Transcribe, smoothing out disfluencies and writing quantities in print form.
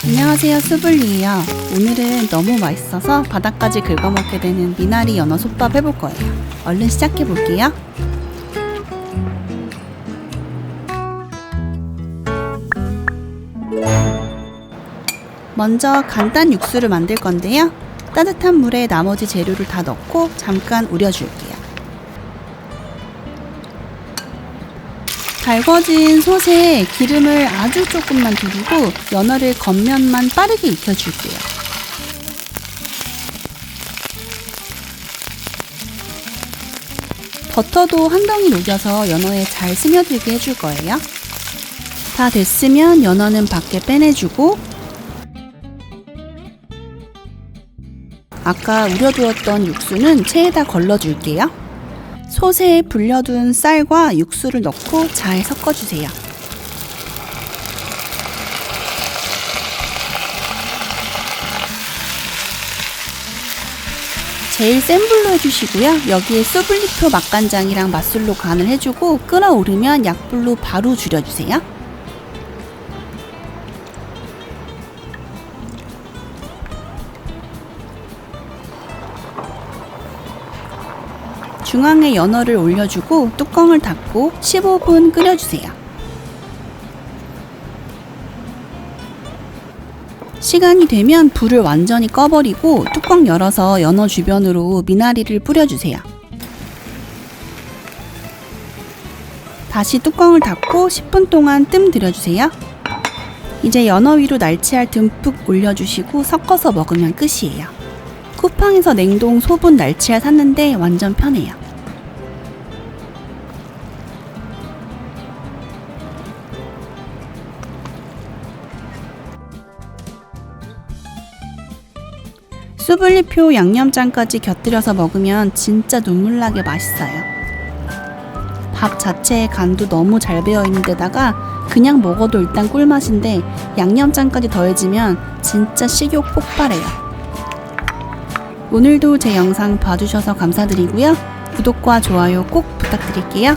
안녕하세요, 수블리예요. 오늘은 너무 맛있어서 바닥까지 긁어먹게 되는 미나리 연어 솥밥 해볼 거예요. 얼른 시작해 볼게요. 먼저 간단 육수를 만들 건데요. 따뜻한 물에 나머지 재료를 다 넣고 잠깐 우려줄게요. 달궈진 솥에 기름을 아주 조금만 두르고 연어를 겉면만 빠르게 익혀줄게요. 버터도 한 덩이 녹여서 연어에 잘 스며들게 해줄 거예요. 다 됐으면 연어는 밖에 빼내주고 아까 우려두었던 육수는 체에다 걸러줄게요. 솥에 불려둔 쌀과 육수를 넣고 잘 섞어주세요. 제일 센 불로 해주시고요. 여기에 수블리표 맛간장이랑 맛술로 간을 해주고 끓어오르면 약불로 바로 줄여주세요. 중앙에 연어를 올려주고 뚜껑을 닫고 15분 끓여주세요. 시간이 되면 불을 완전히 꺼버리고 뚜껑 열어서 연어 주변으로 미나리를 뿌려주세요. 다시 뚜껑을 닫고 10분 동안 뜸 들여주세요. 이제 연어 위로 날치알 듬뿍 올려주시고 섞어서 먹으면 끝이에요. 쿠팡에서 냉동 소분 날치알 샀는데 완전 편해요. 수블리표 양념장까지 곁들여서 먹으면 진짜 눈물나게 맛있어요. 밥 자체의 간도 너무 잘 배어있는 데다가 그냥 먹어도 일단 꿀맛인데 양념장까지 더해지면 진짜 식욕 폭발해요. 오늘도 제 영상 봐주셔서 감사드리고요. 구독과 좋아요 꼭 부탁드릴게요.